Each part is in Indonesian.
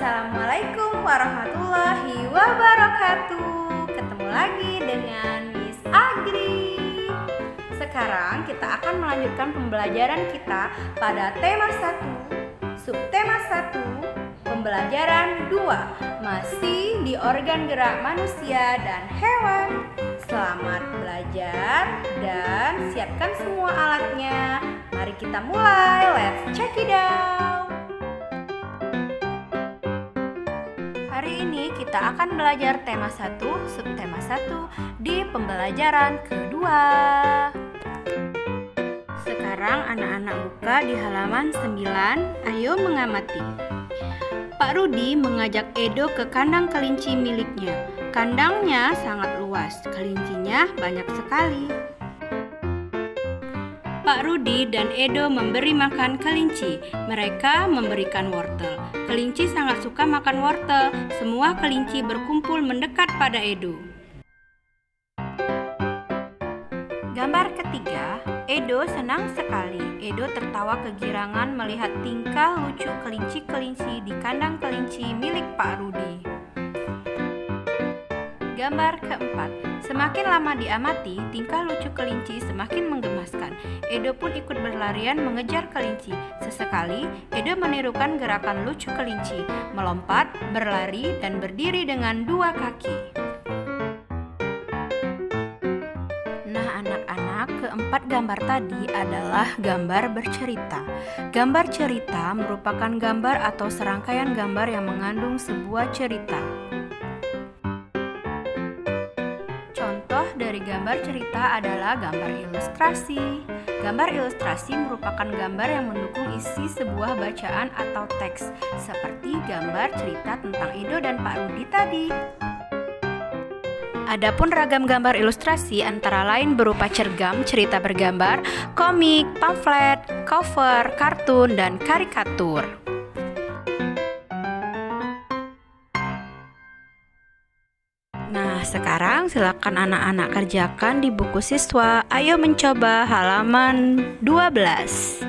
Assalamualaikum warahmatullahi wabarakatuh. Ketemu lagi dengan Miss Agri. Sekarang kita akan melanjutkan pembelajaran kita pada tema 1, subtema 1, pembelajaran 2, masih di organ gerak manusia dan hewan. Selamat belajar dan siapkan semua alatnya. Mari kita mulai, let's check it out. Hari ini kita akan belajar tema 1, subtema 1 di pembelajaran kedua. Sekarang anak-anak buka di halaman 9, ayo mengamati. Pak Rudi mengajak Edo ke kandang kelinci miliknya. Kandangnya sangat luas, kelincinya banyak sekali. Pak Rudi dan Edo memberi makan kelinci. Mereka memberikan wortel. Kelinci sangat suka makan wortel. Semua kelinci berkumpul mendekat pada Edo. Gambar ketiga, Edo senang sekali. Edo tertawa kegirangan melihat tingkah lucu kelinci-kelinci di kandang kelinci milik Pak Rudi. Gambar keempat, semakin lama diamati, tingkah lucu kelinci semakin menggemaskan. Edo pun ikut berlarian mengejar kelinci. Sesekali, Edo menirukan gerakan lucu kelinci, melompat, berlari, dan berdiri dengan dua kaki. Nah anak-anak, keempat gambar tadi adalah gambar bercerita. Gambar cerita merupakan gambar atau serangkaian gambar yang mengandung sebuah cerita. Contoh dari gambar cerita adalah gambar ilustrasi. Gambar ilustrasi merupakan gambar yang mendukung isi sebuah bacaan atau teks, seperti gambar cerita tentang Edo dan Pak Rudi tadi. Adapun ragam gambar ilustrasi antara lain berupa cergam, cerita bergambar, komik, pamflet, cover, kartun, dan karikatur. Nah, sekarang silakan anak-anak kerjakan di buku siswa. Ayo mencoba halaman 12.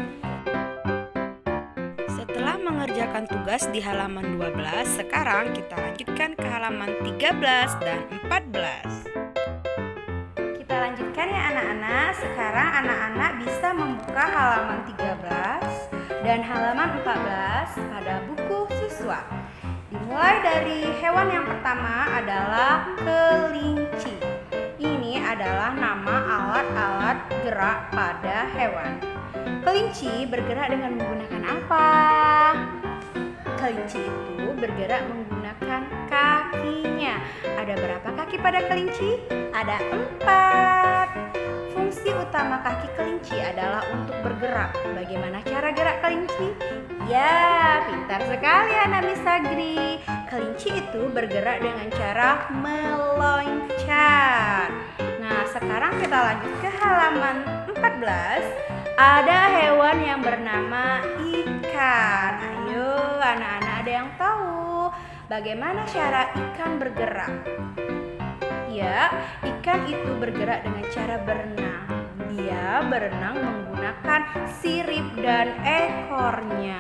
Setelah mengerjakan tugas di halaman 12, sekarang kita lanjutkan ke halaman 13 dan 14. Kita lanjutkan ya anak-anak. Sekarang anak-anak bisa membuka halaman 13 dan halaman 14 pada buku siswa. Dimulai dari hewan yang pertama adalah kelinci. Ini adalah nama alat-alat gerak pada hewan. Kelinci bergerak dengan menggunakan apa? Kelinci itu bergerak menggunakan kakinya. Ada berapa kaki pada kelinci? Ada 4. Fungsi utama kaki kelinci adalah untuk bergerak. Bagaimana cara gerak kelinci? Ya, pintar sekali anak Miss Agri. Kelinci itu bergerak dengan cara meloncat. Nah, sekarang kita lanjut ke halaman 14. Ada hewan yang bernama ikan. Ayo, anak-anak ada yang tahu bagaimana cara ikan bergerak? Ya, ikan itu bergerak dengan cara berenang. Dia berenang menggunakan sirip dan ekornya.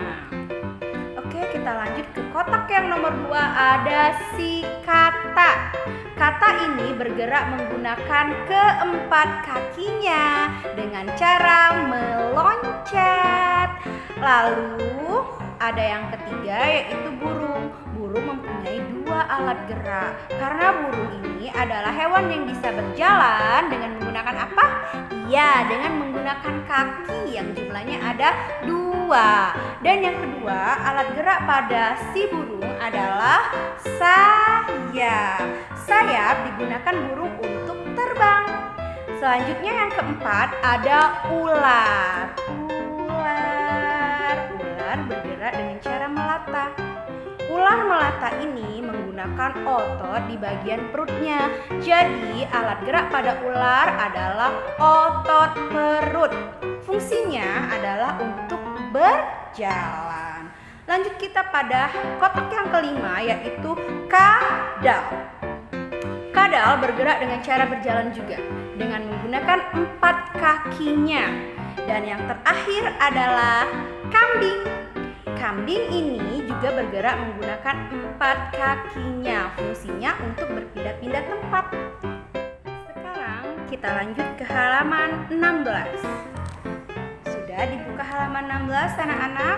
Oke, kita lanjut ke kotak yang nomor 2. Ada si kata. Kata ini bergerak menggunakan keempat kakinya dengan cara meloncat. Lalu ada yang ketiga yaitu burung. Burung mempunyai 2 alat gerak. Karena burung ini adalah hewan yang bisa berjalan dengan menggunakan apa? Ya, dengan menggunakan kaki yang jumlahnya ada 2. Dan yang kedua, alat gerak pada si burung adalah sayap. Sayap digunakan burung untuk terbang. Selanjutnya yang keempat ada ular. Ular bergerak dengan cara melata. Ular melata ini menggunakan otot di bagian perutnya. Jadi alat gerak pada ular adalah otot perut. Fungsinya adalah untuk berjalan. Lanjut kita pada kotak yang kelima yaitu kadal. Kadal bergerak dengan cara berjalan juga dengan menggunakan 4 kakinya. Dan yang terakhir adalah kambing. Kambing ini juga bergerak menggunakan 4 kakinya. Fungsinya untuk berpindah-pindah tempat. Sekarang kita lanjut ke halaman 16. Sudah dibuka halaman 16 anak-anak?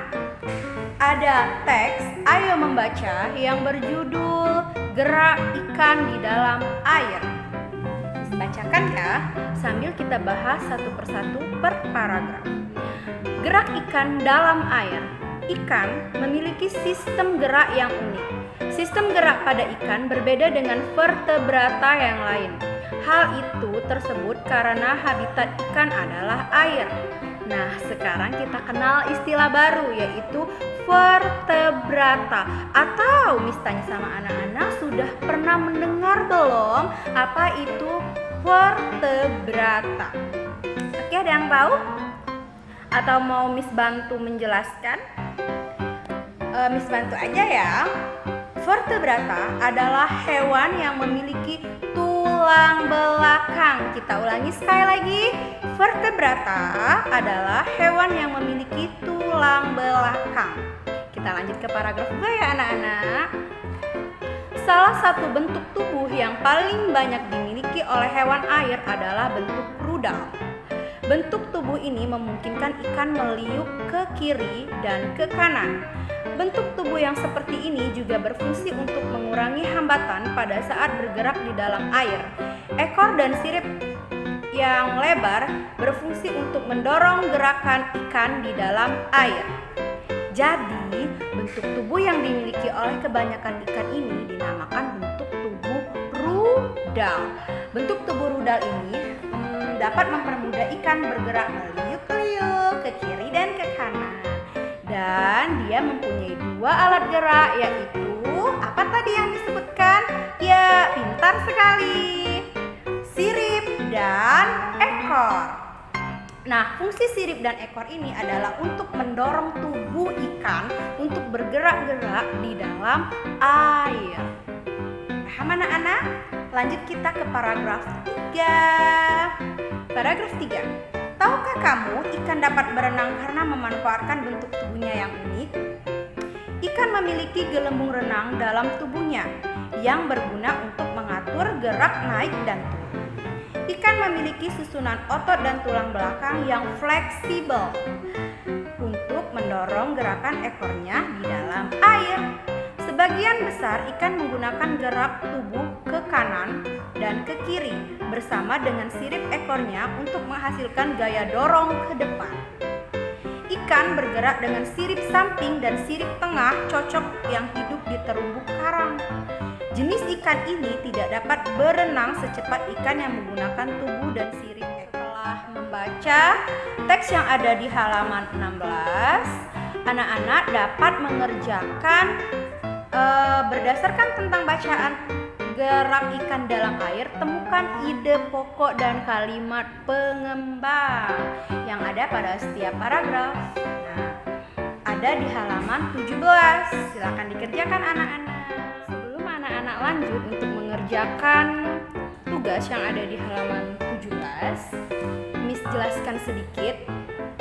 Ada teks "Ayo membaca" yang berjudul "Gerak ikan di dalam air". Bacakan ya, sambil kita bahas satu persatu per paragraf. Gerak ikan dalam air. Ikan memiliki sistem gerak yang unik. Sistem gerak pada ikan berbeda dengan vertebrata yang lain. Hal itu tersebut karena habitat ikan adalah air. Nah, sekarang kita kenal istilah baru, yaitu vertebrata. Atau misalnya sama anak-anak, sudah pernah mendengar belum apa itu vertebrata? Oke, ada yang tahu? Atau mau Miss bantu menjelaskan? Miss bantu aja ya. Vertebrata adalah hewan yang memiliki tulang belakang. Kita ulangi sekali lagi. Vertebrata adalah hewan yang memiliki tulang belakang. Kita lanjut ke paragraf 2 ya anak-anak. Salah satu bentuk tubuh yang paling banyak dimiliki oleh hewan air adalah bentuk rudal. Bentuk tubuh ini memungkinkan ikan meliuk ke kiri dan ke kanan. Bentuk tubuh yang seperti ini juga berfungsi untuk mengurangi hambatan pada saat bergerak di dalam air. Ekor dan sirip yang lebar berfungsi untuk mendorong gerakan ikan di dalam air. Jadi, bentuk tubuh yang dimiliki oleh kebanyakan ikan ini dinamakan bentuk tubuh rudal. Bentuk tubuh rudal ini dapat mempermudah ikan bergerak meliuk-liuk ke kiri dan ke kanan. Dan dia mempunyai 2 alat gerak, yaitu apa tadi yang disebutkan? Ya, pintar sekali. Sirip dan ekor. Nah, fungsi sirip dan ekor ini adalah untuk mendorong tubuh ikan untuk bergerak-gerak di dalam air. Paham anak-anak? Lanjut kita ke paragraf 3. Paragraf 3. Tahukah kamu ikan dapat berenang karena memanfaatkan bentuk tubuhnya yang unik? Ikan memiliki gelembung renang dalam tubuhnya yang berguna untuk mengatur gerak naik dan turun. Ikan memiliki susunan otot dan tulang belakang yang fleksibel untuk mendorong gerakan ekornya di dalam air. Sebagian besar ikan menggunakan gerak tubuh ke kanan dan ke kiri bersama dengan sirip ekornya untuk menghasilkan gaya dorong ke depan. Ikan bergerak dengan sirip samping dan sirip tengah cocok yang hidup di terumbu karang. Jenis ikan ini tidak dapat berenang secepat ikan yang menggunakan tubuh dan sirip. Setelah membaca teks yang ada di halaman 16, anak-anak dapat mengerjakan berdasarkan tentang bacaan gerak ikan dalam air, temukan ide pokok dan kalimat pengembang yang ada pada setiap paragraf. Nah, ada di halaman 17. Silakan dikerjakan anak-anak. Sebelum anak-anak lanjut untuk mengerjakan tugas yang ada di halaman 17, Miss jelaskan sedikit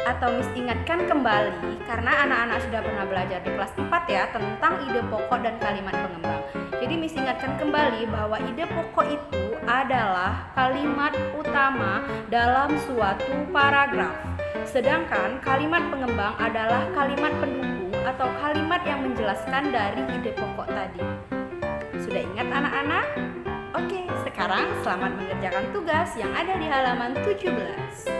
atau Miss ingatkan kembali, karena anak-anak sudah pernah belajar di kelas 4 ya tentang ide pokok dan kalimat pengembang. Jadi Miss ingatkan kembali bahwa ide pokok itu adalah kalimat utama dalam suatu paragraf. Sedangkan kalimat pengembang adalah kalimat pendukung atau kalimat yang menjelaskan dari ide pokok tadi. Sudah ingat anak-anak? Oke, sekarang selamat mengerjakan tugas yang ada di halaman 17.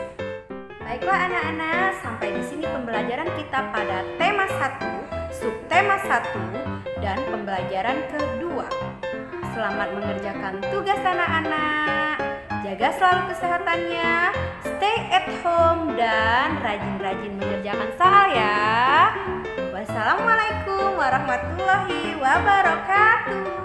Baiklah anak-anak, sampai di sini pembelajaran kita pada tema 1, subtema 1, dan pembelajaran kedua. Selamat mengerjakan tugas anak-anak. Jaga selalu kesehatannya, stay at home, dan rajin-rajin mengerjakan soal ya. Wassalamualaikum warahmatullahi wabarakatuh.